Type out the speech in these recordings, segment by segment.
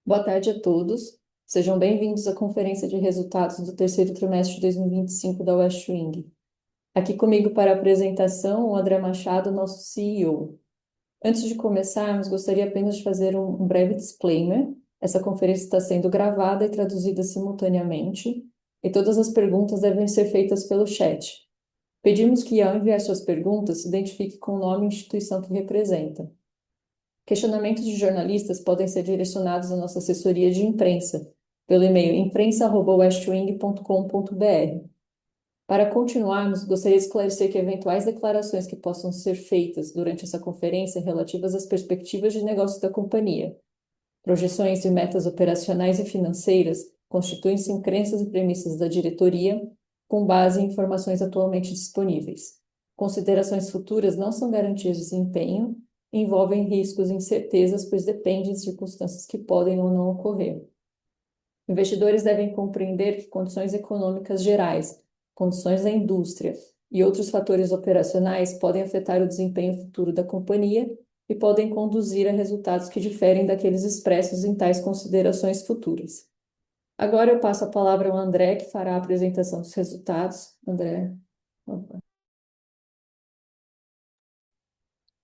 Boa tarde a todos. Sejam bem-vindos à conferência de resultados do terceiro trimestre de 2025 da Westwing. Aqui comigo para a apresentação, o André Machado, nosso CEO. Antes de começarmos, gostaria apenas de fazer um breve disclaimer. Essa conferência está sendo gravada e traduzida simultaneamente, e todas as perguntas devem ser feitas pelo chat. Pedimos que, ao enviar suas perguntas, se identifique com o nome e instituição que representa. Questionamentos de jornalistas podem ser direcionados à nossa assessoria de imprensa, pelo e-mail imprensa@westwing.com.br. Para continuarmos, gostaria de esclarecer que eventuais declarações que possam ser feitas durante essa conferência relativas às perspectivas de negócio da companhia, projeções e metas operacionais e financeiras constituem-se em crenças e premissas da diretoria com base em informações atualmente disponíveis. Considerações futuras não são garantias de desempenho e envolvem riscos e incertezas, pois dependem de circunstâncias que podem ou não ocorrer. Investidores devem compreender que condições econômicas gerais, condições da indústria e outros fatores operacionais podem afetar o desempenho futuro da companhia e podem conduzir a resultados que diferem daqueles expressos em tais considerações futuras. Agora eu passo a palavra ao André, que fará a apresentação dos resultados. André. Opa.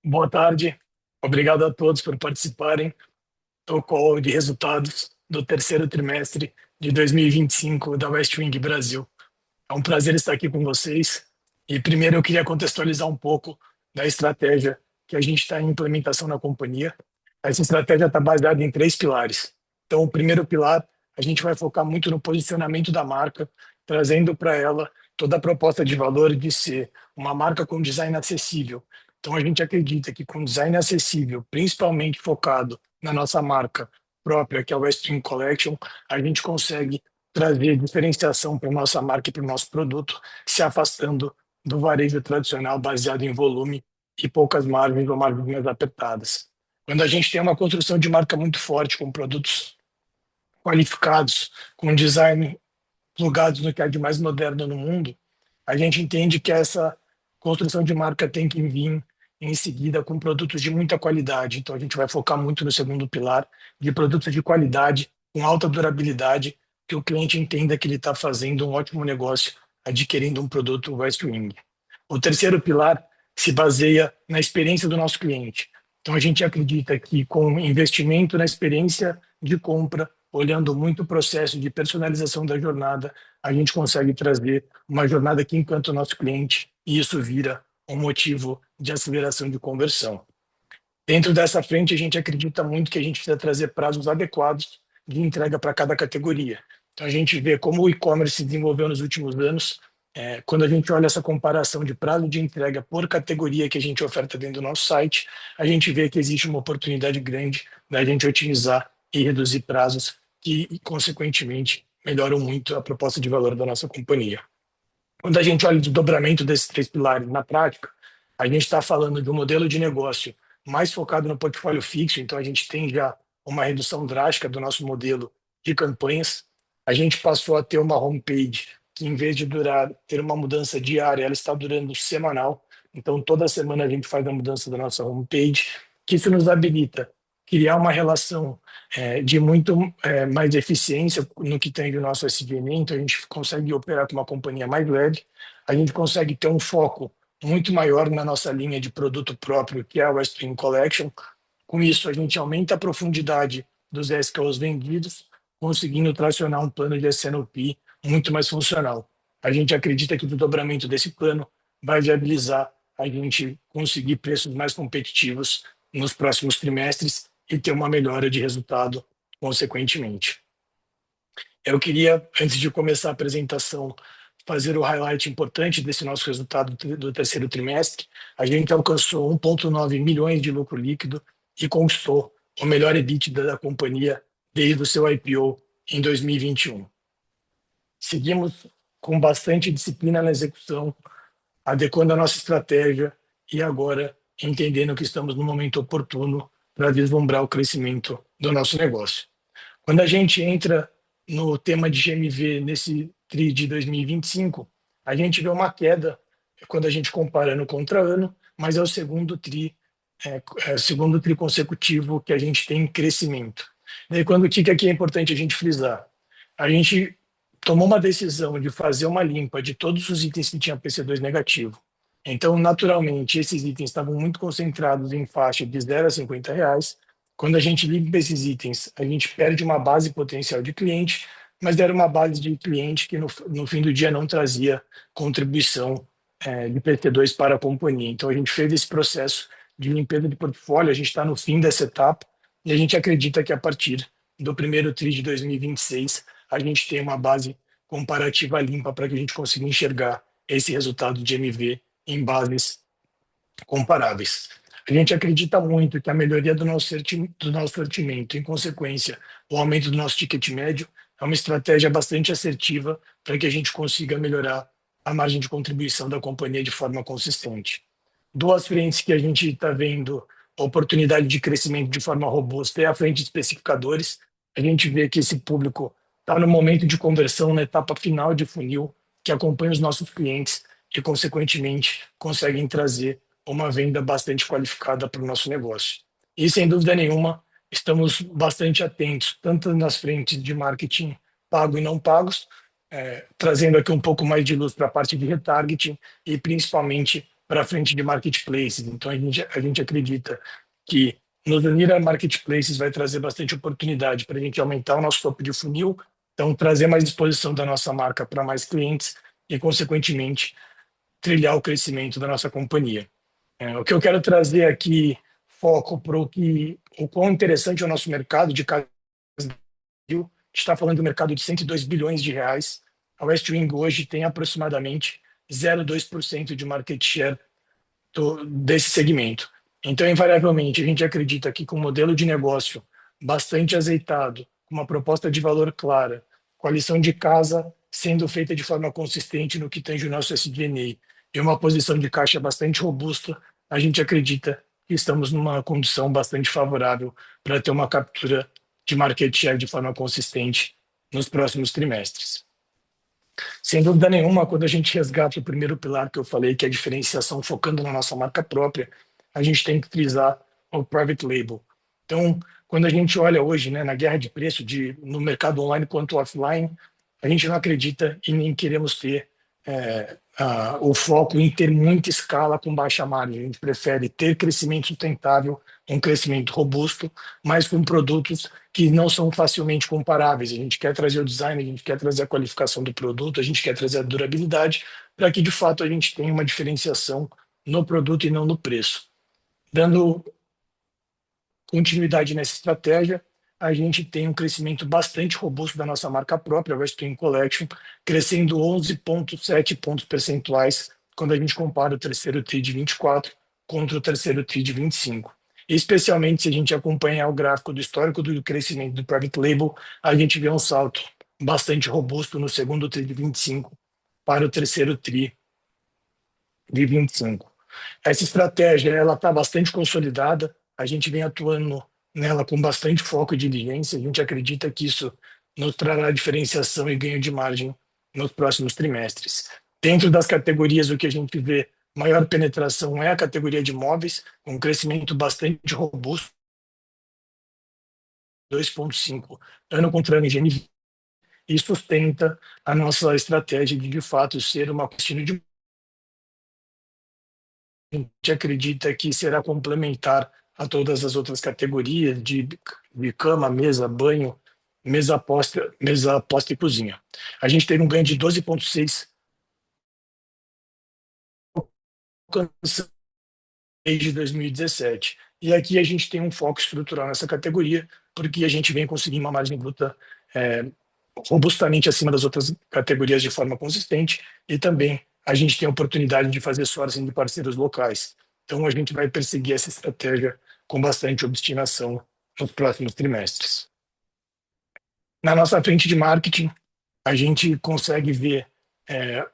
Boa tarde, obrigado a todos por participarem do call de resultados do terceiro trimestre de 2025 da Westwing Brasil. É um prazer estar aqui com vocês e primeiro eu queria contextualizar um pouco da estratégia que a gente está em implementação na companhia. Essa estratégia está baseada em três pilares. Então, o primeiro pilar, a gente vai focar muito no posicionamento da marca, trazendo para ela toda a proposta de valor de ser uma marca com design acessível. Então, a gente acredita que com design acessível, principalmente focado na nossa marca própria, que é a Westwing Collection, a gente consegue trazer diferenciação para a nossa marca e para o nosso produto, se afastando do varejo tradicional baseado em volume e poucas margens ou margens mais apertadas. Quando a gente tem uma construção de marca muito forte, com produtos qualificados, com design plugados no que há de mais moderno no mundo, a gente entende que essa construção de marca tem que vir em seguida com produtos de muita qualidade. Então a gente vai focar muito no segundo pilar, de produtos de qualidade, com alta durabilidade, que o cliente entenda que ele está fazendo um ótimo negócio adquirindo um produto Westwing. O terceiro pilar se baseia na experiência do nosso cliente. Então, a gente acredita que com investimento na experiência de compra, olhando muito o processo de personalização da jornada, a gente consegue trazer uma jornada que encanta o nosso cliente e isso vira um motivo de aceleração de conversão. Dentro dessa frente, a gente acredita muito que a gente precisa trazer prazos adequados de entrega para cada categoria. Então, a gente vê como o e-commerce se desenvolveu nos últimos anos. Quando a gente olha essa comparação de prazo de entrega por categoria que a gente oferta dentro do nosso site, a gente vê que existe uma oportunidade grande da gente otimizar e reduzir prazos que, consequentemente, melhoram muito a proposta de valor da nossa companhia. Quando a gente olha o desdobramento desses três pilares na prática, a gente está falando de um modelo de negócio mais focado no portfólio fixo, então a gente tem já uma redução drástica do nosso modelo de campanhas. A gente passou a ter uma homepage que, em vez de ter uma mudança diária, ela está durando semanal. Então, toda semana a gente faz a mudança da nossa homepage, que isso nos habilita criar uma relação de muito mais eficiência no que tem do nosso SG&A, então a gente consegue operar com uma companhia mais leve, a gente consegue ter um foco muito maior na nossa linha de produto próprio, que é a Westwing Collection. Com isso, a gente aumenta a profundidade dos SKUs vendidos, conseguindo tracionar um plano de S&OP muito mais funcional. A gente acredita que o dobramento desse plano vai viabilizar a gente conseguir preços mais competitivos nos próximos trimestres e ter uma melhora de resultado consequentemente. Eu queria, antes de começar a apresentação, fazer o highlight importante desse nosso resultado do terceiro trimestre. A gente alcançou 1,9 milhões de lucro líquido e conquistou o melhor EBITDA da companhia desde o seu IPO em 2021. Seguimos com bastante disciplina na execução, adequando a nossa estratégia e agora entendendo que estamos no momento oportuno para vislumbrar o crescimento do nosso negócio. Quando a gente entra no tema de GMV nesse TRI de 2025, a gente vê uma queda quando a gente compara ano contra ano, mas é o segundo TRI consecutivo que a gente tem crescimento. Daí, o que aqui é importante a gente frisar? A gente tomou uma decisão de fazer uma limpa de todos os itens que tinham PC2 negativo. Então, naturalmente, esses itens estavam muito concentrados em faixa de 0 a R$ 50. Quando a gente limpa esses itens, a gente perde uma base potencial de cliente, mas era uma base de cliente que no fim do dia não trazia contribuição de PT2 para a companhia. Então, a gente fez esse processo de limpeza de portfólio, a gente está no fim dessa etapa e a gente acredita que a partir do primeiro TRI de 2026, a gente tem uma base comparativa limpa para que a gente consiga enxergar esse resultado de MV em bases comparáveis. A gente acredita muito que a melhoria do nosso sortimento, em consequência, o aumento do nosso ticket médio, é uma estratégia bastante assertiva para que a gente consiga melhorar a margem de contribuição da companhia de forma consistente. Duas frentes que a gente está vendo oportunidade de crescimento de forma robusta é a frente de especificadores. A gente vê que esse público está no momento de conversão, na etapa final de funil, que acompanha os nossos clientes e, consequentemente, conseguem trazer uma venda bastante qualificada para o nosso negócio. E, sem dúvida nenhuma, estamos bastante atentos, tanto nas frentes de marketing pago e não pagos, trazendo aqui um pouco mais de luz para a parte de retargeting e, principalmente, para a frente de marketplaces. Então, a gente acredita que nos unir a marketplaces vai trazer bastante oportunidade para a gente aumentar o nosso topo de funil, então trazer mais exposição da nossa marca para mais clientes e, consequentemente, trilhar o crescimento da nossa companhia. O que eu quero trazer aqui, foco para o quão interessante é o nosso mercado de casa. A gente está falando do mercado de 102 bilhões de reais. A Westwing hoje tem aproximadamente 0,2% de market share desse segmento. Então, invariavelmente, a gente acredita que com um modelo de negócio bastante azeitado, com uma proposta de valor clara, com a lição de casa sendo feita de forma consistente no que tange o nosso SG&A e uma posição de caixa bastante robusta, a gente acredita que estamos numa condição bastante favorável para ter uma captura de market share de forma consistente nos próximos trimestres. Sem dúvida nenhuma, quando a gente resgata o primeiro pilar que eu falei, que é a diferenciação focando na nossa marca própria, a gente tem que frisar o private label. Então, quando a gente olha hoje, né, na guerra de preço no mercado online quanto offline, a gente não acredita e nem queremos ter o foco em ter muita escala com baixa margem. A gente prefere ter crescimento sustentável, um crescimento robusto, mas com produtos que não são facilmente comparáveis. A gente quer trazer o design, a gente quer trazer a qualificação do produto, a gente quer trazer a durabilidade, para que de fato a gente tenha uma diferenciação no produto e não no preço. Dando continuidade nessa estratégia, a gente tem um crescimento bastante robusto da nossa marca própria, a Westwing Collection, crescendo 11,7 pontos percentuais quando a gente compara o terceiro TRI de 24 contra o terceiro TRI de 25. Especialmente se a gente acompanhar o gráfico do histórico do crescimento do private label, a gente vê um salto bastante robusto no segundo TRI de 25 para o terceiro TRI de 25. Essa estratégia ela está bastante consolidada, a gente vem atuando nela com bastante foco e diligência, a gente acredita que isso nos trará diferenciação e ganho de margem nos próximos trimestres. Dentro das categorias, o que a gente vê maior penetração é a categoria de móveis, com um crescimento bastante robusto, 2,5 ano contra ano em GMV, e sustenta a nossa estratégia de fato, ser uma destino de a gente acredita que será complementar a todas as outras categorias de cama, mesa, banho, mesa posta e cozinha. A gente teve um ganho de 12,6 desde 2017. E aqui a gente tem um foco estrutural nessa categoria, porque a gente vem conseguindo uma margem bruta robustamente acima das outras categorias de forma consistente e também a gente tem a oportunidade de fazer sourcing de parceiros locais. Então, a gente vai perseguir essa estratégia com bastante obstinação nos próximos trimestres. Na nossa frente de marketing, a gente consegue ver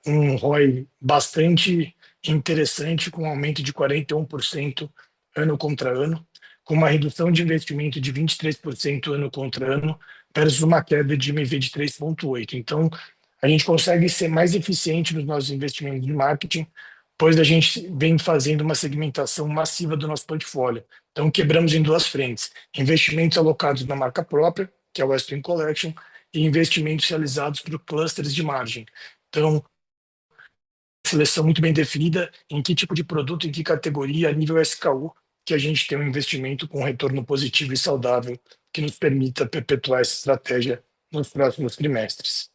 um ROI bastante interessante, com um aumento de 41% ano contra ano, com uma redução de investimento de 23% ano contra ano, versus uma queda de MV de 3,8%. Então, a gente consegue ser mais eficiente nos nossos investimentos de marketing, pois a gente vem fazendo uma segmentação massiva do nosso portfólio. Então, quebramos em duas frentes: investimentos alocados na marca própria, que é o Westwing Collection, e investimentos realizados por clusters de margem. Então, seleção muito bem definida em que tipo de produto, em que categoria, a nível SKU, que a gente tem um investimento com retorno positivo e saudável que nos permita perpetuar essa estratégia nos próximos trimestres.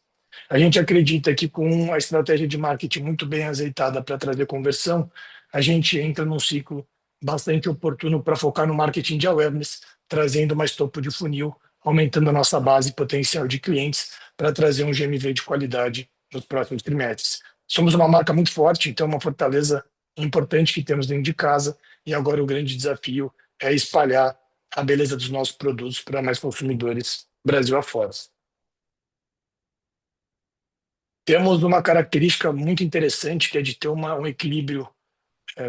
A gente acredita que com a estratégia de marketing muito bem azeitada para trazer conversão, a gente entra num ciclo bastante oportuno para focar no marketing de awareness, trazendo mais topo de funil, aumentando a nossa base potencial de clientes para trazer um GMV de qualidade nos próximos trimestres. Somos uma marca muito forte, então é uma fortaleza importante que temos dentro de casa, e agora o grande desafio é espalhar a beleza dos nossos produtos para mais consumidores Brasil afora. Temos uma característica muito interessante, que é de ter um equilíbrio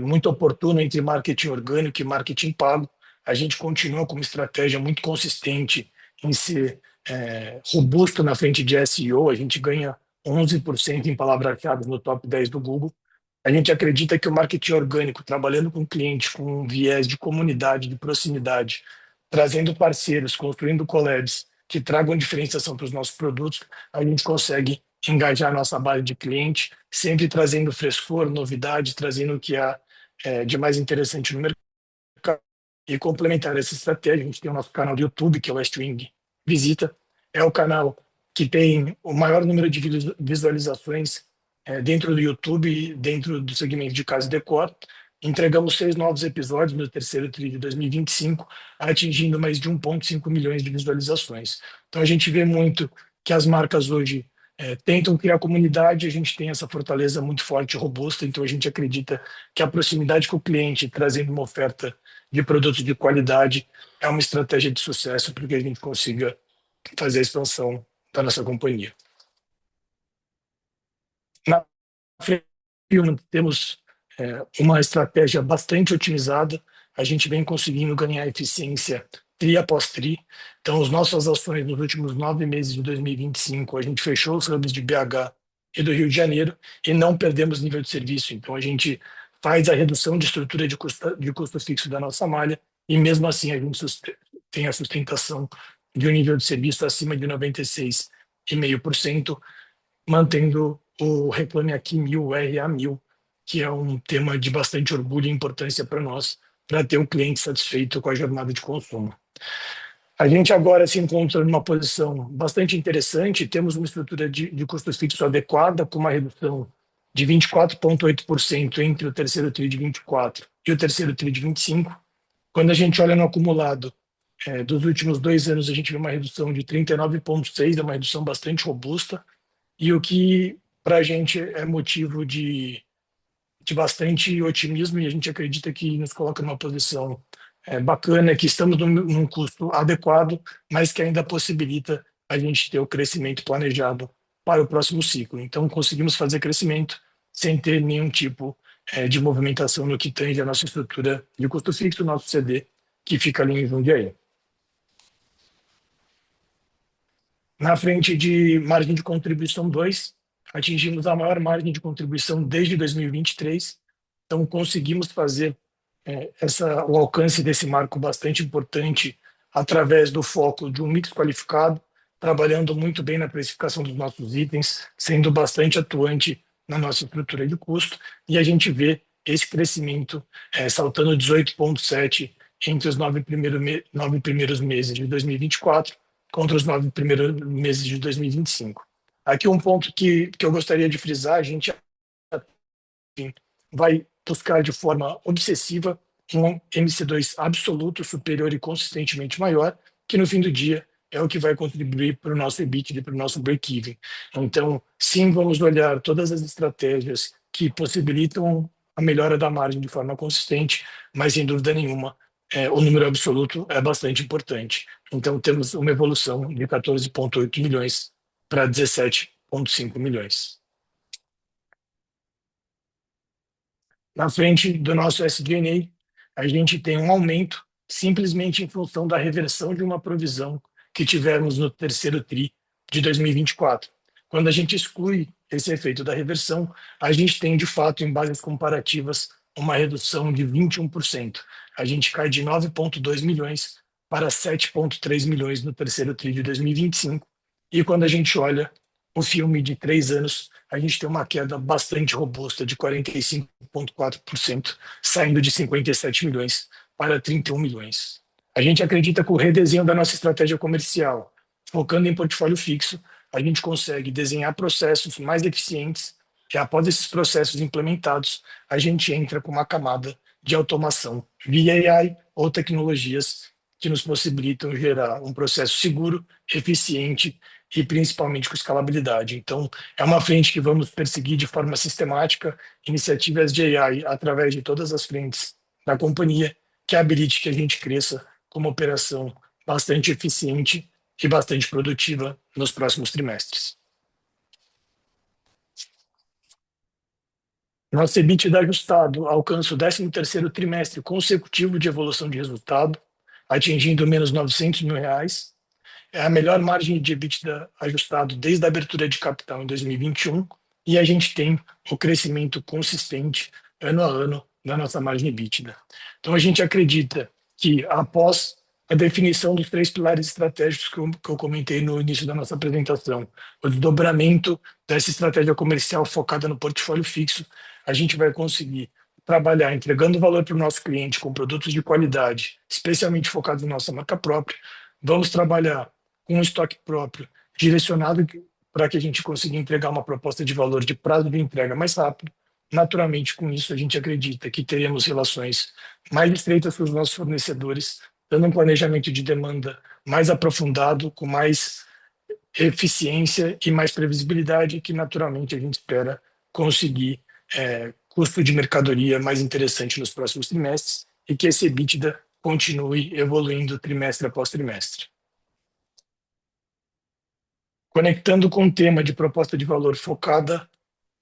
muito oportuno entre marketing orgânico e marketing pago. A gente continua com uma estratégia muito consistente em ser robusto na frente de SEO. A gente ganha 11% em palavras-chave no top 10 do Google. A gente acredita que o marketing orgânico, trabalhando com clientes com um viés de comunidade, de proximidade, trazendo parceiros, construindo collabs que tragam diferenciação para os nossos produtos, a gente consegue engajar a nossa base de cliente, sempre trazendo frescor, novidade, trazendo o que há de mais interessante no mercado. E complementar essa estratégia, a gente tem o nosso canal do YouTube, que é o Westwing Visita. É o canal que tem o maior número de visualizações dentro do YouTube, dentro do segmento de casa e decor. Entregamos 6 novos episódios no terceiro TRI de 2025, atingindo mais de 1,5 milhões de visualizações. Então a gente vê muito que as marcas hoje tentam criar comunidade. A gente tem essa fortaleza muito forte e robusta, então a gente acredita que a proximidade com o cliente, trazendo uma oferta de produtos de qualidade, é uma estratégia de sucesso para que a gente consiga fazer a expansão da nossa companhia. Na frente, temos uma estratégia bastante otimizada. A gente vem conseguindo ganhar eficiência TRI após TRI. Então, as nossas ações nos últimos 9 meses de 2025, a gente fechou os hubs de BH e do Rio de Janeiro e não perdemos nível de serviço. Então, a gente faz a redução de estrutura de custo fixo da nossa malha e, mesmo assim, a gente tem a sustentação de um nível de serviço acima de 96,5%, mantendo o Reclame Aqui 1000, o RA1000, que é um tema de bastante orgulho e importância para nós, para ter o cliente satisfeito com a jornada de consumo. A gente agora se encontra numa posição bastante interessante, temos uma estrutura de custo fixo adequada, com uma redução de 24,8% entre o terceiro TRI de 24 e o terceiro TRI de 25. Quando a gente olha no acumulado dos últimos 2 anos, a gente vê uma redução de 39,6%, é uma redução bastante robusta, e o que para a gente é motivo de bastante otimismo, e a gente acredita que nos coloca numa posição bacana, que estamos num custo adequado, mas que ainda possibilita a gente ter o crescimento planejado para o próximo ciclo. Então, conseguimos fazer crescimento sem ter nenhum tipo de movimentação no que tange a nossa estrutura de custo fixo, o nosso CD, que fica ali em Jundiaí. Na frente de margem de contribuição 2, atingimos a maior margem de contribuição desde 2023. Então, conseguimos fazer o alcance desse marco bastante importante através do foco de um mix qualificado, trabalhando muito bem na precificação dos nossos itens, sendo bastante atuante na nossa estrutura de custo, e a gente vê esse crescimento saltando 18,7% entre os 9 primeiros meses de 2024 contra os 9 primeiros meses de 2025. Aqui um ponto que eu gostaria de frisar: a gente vai buscar de forma obsessiva um MC2 absoluto, superior e consistentemente maior, que no fim do dia é o que vai contribuir para o nosso EBITDA e para o nosso break-even. Então, sim, vamos olhar todas as estratégias que possibilitam a melhora da margem de forma consistente, mas sem dúvida nenhuma, o número absoluto é bastante importante. Então, temos uma evolução de 14,8 milhões para 17,5 milhões. Na frente do nosso SG&A, a gente tem um aumento simplesmente em função da reversão de uma provisão que tivemos no terceiro TRI de 2024. Quando a gente exclui esse efeito da reversão, a gente tem, de fato, em bases comparativas, uma redução de 21%. A gente cai de 9,2 milhões para 7,3 milhões no terceiro TRI de 2025. E quando a gente olha o filme de 3 anos, a gente tem uma queda bastante robusta de 45,4%, saindo de 57 milhões para 31 milhões. A gente acredita que o redesenho da nossa estratégia comercial, focando em portfólio fixo, a gente consegue desenhar processos mais eficientes e após esses processos implementados, a gente entra com uma camada de automação via AI ou tecnologias que nos possibilitam gerar um processo seguro, eficiente e principalmente com escalabilidade. Então, é uma frente que vamos perseguir de forma sistemática, iniciativas de AI através de todas as frentes da companhia, que habilite que a gente cresça com uma operação bastante eficiente e bastante produtiva nos próximos trimestres. Nosso EBITDA ajustado alcança o 13º trimestre consecutivo de evolução de resultado, atingindo menos R$ 900 mil. É a melhor margem de EBITDA ajustado desde a abertura de capital em 2021 e a gente tem o crescimento consistente ano a ano da nossa margem EBITDA. Então a gente acredita que após a definição dos 3 pilares estratégicos que eu comentei no início da nossa apresentação, o desdobramento dessa estratégia comercial focada no portfólio fixo, a gente vai conseguir trabalhar entregando valor para o nosso cliente com produtos de qualidade, especialmente focados na nossa marca própria. Vamos trabalhar com um estoque próprio direcionado para que a gente consiga entregar uma proposta de valor de prazo de entrega mais rápido. Naturalmente, com isso, a gente acredita que teremos relações mais estreitas com os nossos fornecedores, dando um planejamento de demanda mais aprofundado, com mais eficiência e mais previsibilidade, que naturalmente a gente espera conseguir custo de mercadoria mais interessante nos próximos trimestres e que esse EBITDA continue evoluindo trimestre após trimestre. Conectando com o tema de proposta de valor focada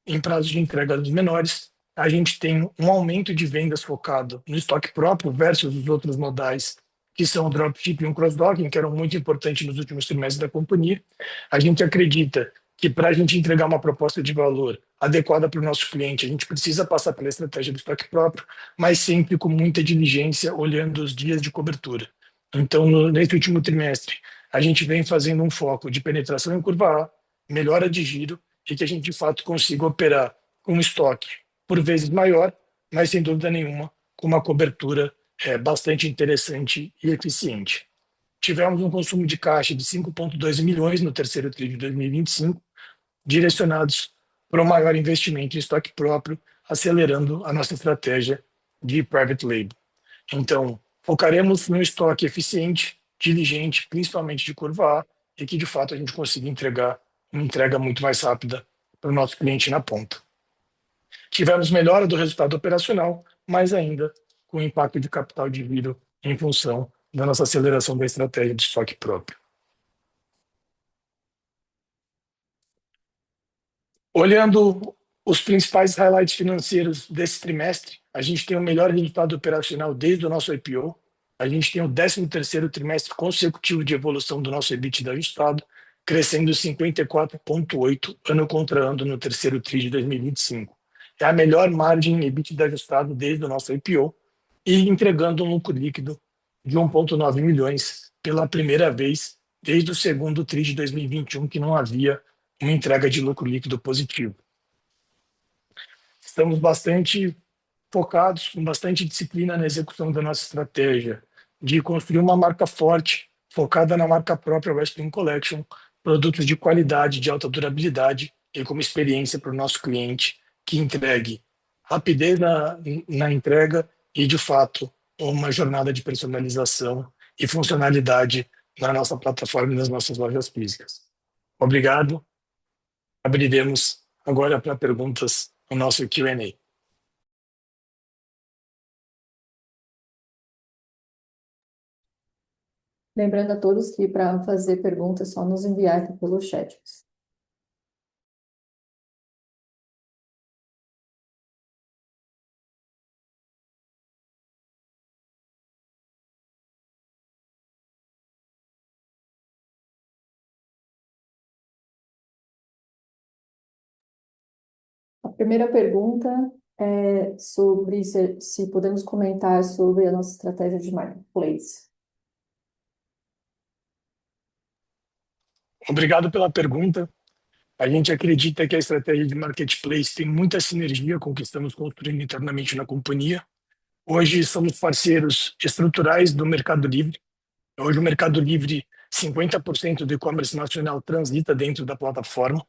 em prazos de entrega dos menores, a gente tem um aumento de vendas focado no estoque próprio versus os outros modais, que são o dropship e o cross-docking, que eram muito importantes nos últimos trimestres da companhia. A gente acredita que para a gente entregar uma proposta de valor adequada para o nosso cliente, a gente precisa passar pela estratégia do estoque próprio, mas sempre com muita diligência, olhando os dias de cobertura. Então, nesse último trimestre, a gente vem fazendo um foco de penetração em curva A, melhora de giro, e que a gente de fato consiga operar com um estoque por vezes maior, mas sem dúvida nenhuma com uma cobertura bastante interessante e eficiente. Tivemos um consumo de caixa de 5,2 milhões no terceiro TRI de 2025, direcionados para um maior investimento em estoque próprio, acelerando a nossa estratégia de private label. Então, focaremos no estoque eficiente, diligente, principalmente de curva A, e que de fato a gente consiga entregar uma entrega muito mais rápida para o nosso cliente na ponta. Tivemos melhora do resultado operacional, mas ainda com impacto de capital de giro em função da nossa aceleração da estratégia de estoque próprio. Olhando os principais highlights financeiros desse trimestre, a gente tem o melhor resultado operacional desde o nosso IPO, a gente tem o 13º trimestre consecutivo de evolução do nosso EBITDA ajustado, crescendo 54,8% ano contra ano no terceiro TRI de 2025. É a melhor margem EBITDA ajustado desde o nosso IPO e entregando um lucro líquido de 1,9 milhões pela primeira vez desde o segundo TRI de 2021, que não havia uma entrega de lucro líquido positivo. Estamos bastante focados, com bastante disciplina na execução da nossa estratégia de construir uma marca forte, focada na marca própria Westwing Collection, produtos de qualidade, de alta durabilidade e como experiência para o nosso cliente, que entregue rapidez na entrega e, de fato, uma jornada de personalização e funcionalidade na nossa plataforma e nas nossas lojas físicas. Obrigado. Abriremos agora para perguntas o nosso Q&A. Lembrando a todos que para fazer perguntas é só nos enviar aqui pelo chat. Primeira pergunta é sobre se podemos comentar sobre a nossa estratégia de marketplace. Obrigado pela pergunta. A gente acredita que a estratégia de marketplace tem muita sinergia com o que estamos construindo internamente na companhia. Hoje somos parceiros estruturais do Mercado Livre. Hoje o Mercado Livre, 50% do e-commerce nacional transita dentro da plataforma.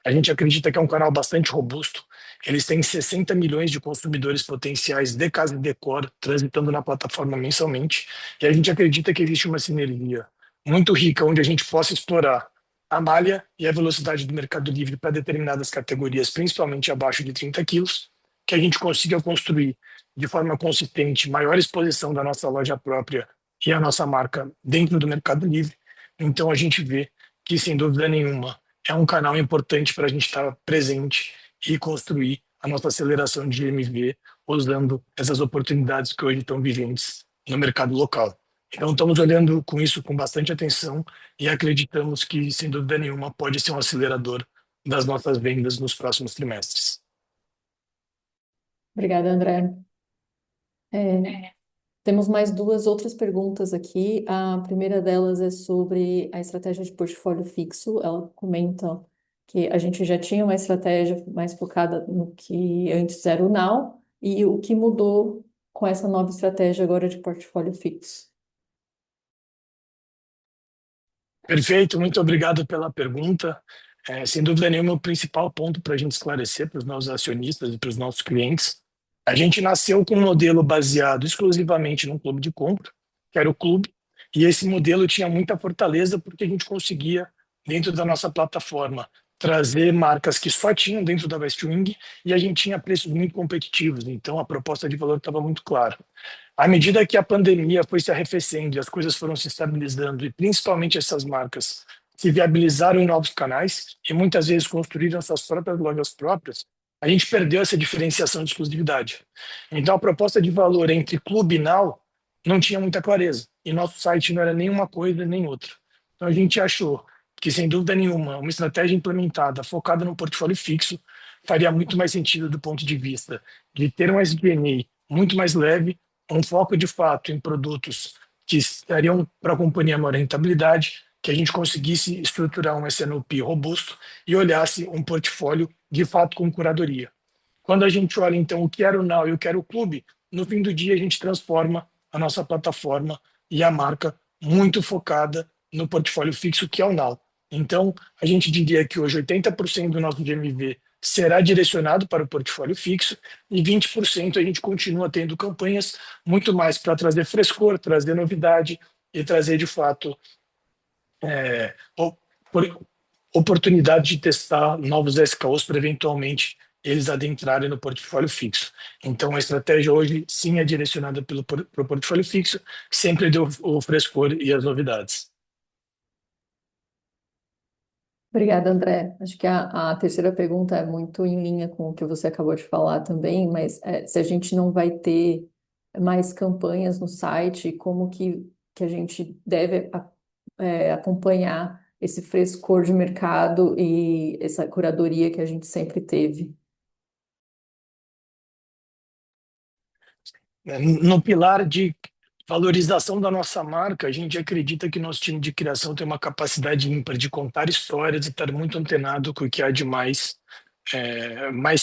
A gente acredita que é um canal bastante robusto. Eles têm 60 milhões de consumidores potenciais de casa e decor transitando na plataforma mensalmente. E a gente acredita que existe uma sinergia muito rica onde a gente possa explorar a malha e a velocidade do Mercado Livre para determinadas categorias, principalmente abaixo de 30 quilos, que a gente consiga construir de forma consistente maior exposição da nossa loja própria e a nossa marca dentro do Mercado Livre. Então a gente vê que, sem dúvida nenhuma, é um canal importante para a gente estar presente e construir a nossa aceleração de GMV usando essas oportunidades que hoje estão vigentes no mercado local. Então, estamos olhando com isso com bastante atenção e acreditamos que, sem dúvida nenhuma, pode ser um acelerador das nossas vendas nos próximos trimestres. Obrigada, André. Temos mais duas outras perguntas aqui. A primeira delas é sobre a estratégia de portfólio fixo. Ela comenta que a gente já tinha uma estratégia mais focada no que antes era o Now e o que mudou com essa nova estratégia agora de portfólio fixo. Perfeito, muito obrigado pela pergunta. Sem dúvida nenhuma, o principal ponto para a gente esclarecer para os nossos acionistas e para os nossos clientes, a gente nasceu com um modelo baseado exclusivamente num clube de compra, que era o clube, e esse modelo tinha muita fortaleza porque a gente conseguia, dentro da nossa plataforma, trazer marcas que só tinham dentro da Westwing e a gente tinha preços muito competitivos, então a proposta de valor estava muito clara. À medida que a pandemia foi se arrefecendo e as coisas foram se estabilizando, e principalmente essas marcas se viabilizaram em novos canais e muitas vezes construíram suas próprias lojas próprias, a gente perdeu essa diferenciação de exclusividade. Então, a proposta de valor entre Clube e Now não tinha muita clareza, e nosso site não era nem uma coisa nem outra. Então, a gente achou que, sem dúvida nenhuma, uma estratégia implementada focada no portfólio fixo faria muito mais sentido do ponto de vista de ter um SG&A muito mais leve, um foco de fato em produtos que estariam para a companhia maior rentabilidade, que a gente conseguisse estruturar um S&OP robusto e olhasse um portfólio de fato com curadoria. Quando a gente olha então o que era o Now e o que era o Clube, no fim do dia a gente transforma a nossa plataforma e a marca muito focada no portfólio fixo que é o Now. Então, a gente diria que hoje 80% do nosso GMV será direcionado para o portfólio fixo e 20% a gente continua tendo campanhas muito mais para trazer frescor, trazer novidade e trazer de fato é, oportunidade de testar novos SKUs para eventualmente eles adentrarem no portfólio fixo. Então, a estratégia hoje sim é direcionada pelo pro portfólio fixo, sempre deu o frescor e as novidades. Obrigada, André. Acho que a terceira pergunta é muito em linha com o que você acabou de falar também, mas se a gente não vai ter mais campanhas no site, como que a gente deve acompanhar esse frescor de mercado e essa curadoria que a gente sempre teve? No pilar de valorização da nossa marca, a gente acredita que nosso time de criação tem uma capacidade ímpar de contar histórias e estar muito antenado com o que há de mais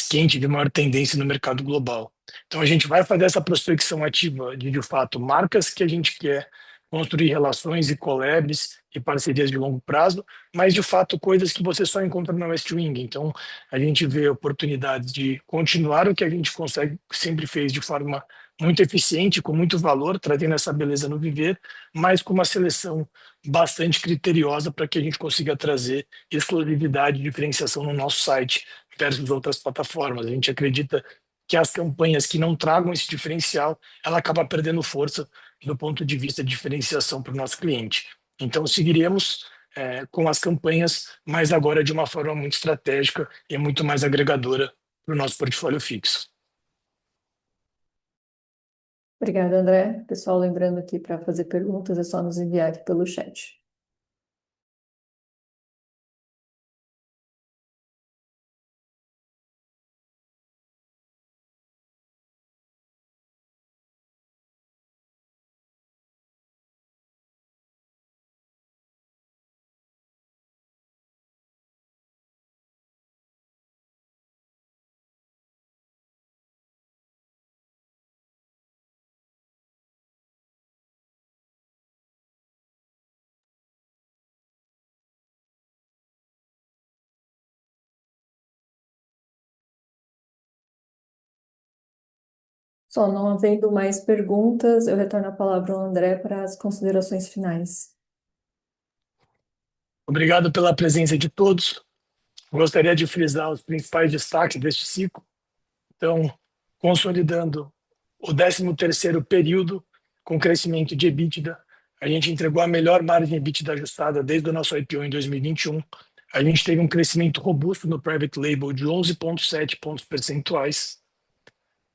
quente, de maior tendência no mercado global. Então, a gente vai fazer essa prospecção ativa de fato, marcas que a gente quer construir relações e collabs e parcerias de longo prazo, mas, de fato, coisas que você só encontra na West Wing. Então, a gente vê oportunidades de continuar o que a gente consegue, sempre fez de forma muito eficiente, com muito valor, trazendo essa beleza no viver, mas com uma seleção bastante criteriosa para que a gente consiga trazer exclusividade e diferenciação no nosso site versus outras plataformas. A gente acredita que as campanhas que não tragam esse diferencial, ela acaba perdendo força do ponto de vista de diferenciação para o nosso cliente. Então, seguiremos com as campanhas, mas agora de uma forma muito estratégica e muito mais agregadora para o nosso portfólio fixo. Obrigada, André. Pessoal, lembrando aqui para fazer perguntas é só nos enviar aqui pelo chat. Só não havendo mais perguntas, eu retorno a palavra ao André para as considerações finais. Obrigado pela presença de todos. Gostaria de frisar os principais destaques deste ciclo. Então, consolidando o 13º período com crescimento de EBITDA, a gente entregou a melhor margem EBITDA ajustada desde o nosso IPO em 2021. A gente teve um crescimento robusto no Private Label de 11,7 pontos percentuais,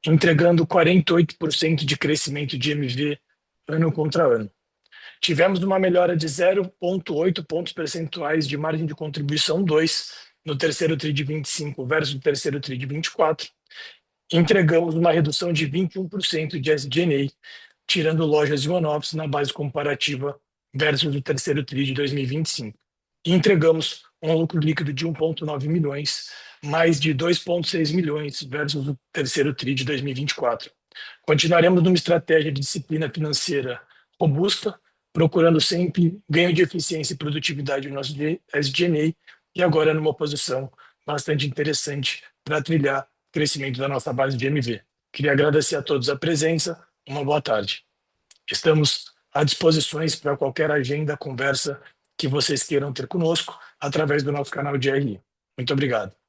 entregando 48% de crescimento de MV ano contra ano. Tivemos uma melhora de 0,8 pontos percentuais de margem de contribuição 2 no terceiro TRI de 25 versus o terceiro TRI de 24. Entregamos uma redução de 21% de SG&A, tirando lojas e one-offs na base comparativa versus o terceiro TRI de 2025. E entregamos um lucro líquido de 1,9 milhões, mais de 2,6 milhões versus o terceiro TRI de 2024. Continuaremos numa estratégia de disciplina financeira robusta, procurando sempre ganho de eficiência e produtividade no nosso SG&A e agora numa posição bastante interessante para trilhar o crescimento da nossa base de MV. Queria agradecer a todos a presença. Uma boa tarde. Estamos à disposição para qualquer agenda, conversa que vocês queiram ter conosco através do nosso canal de RI. Muito obrigado.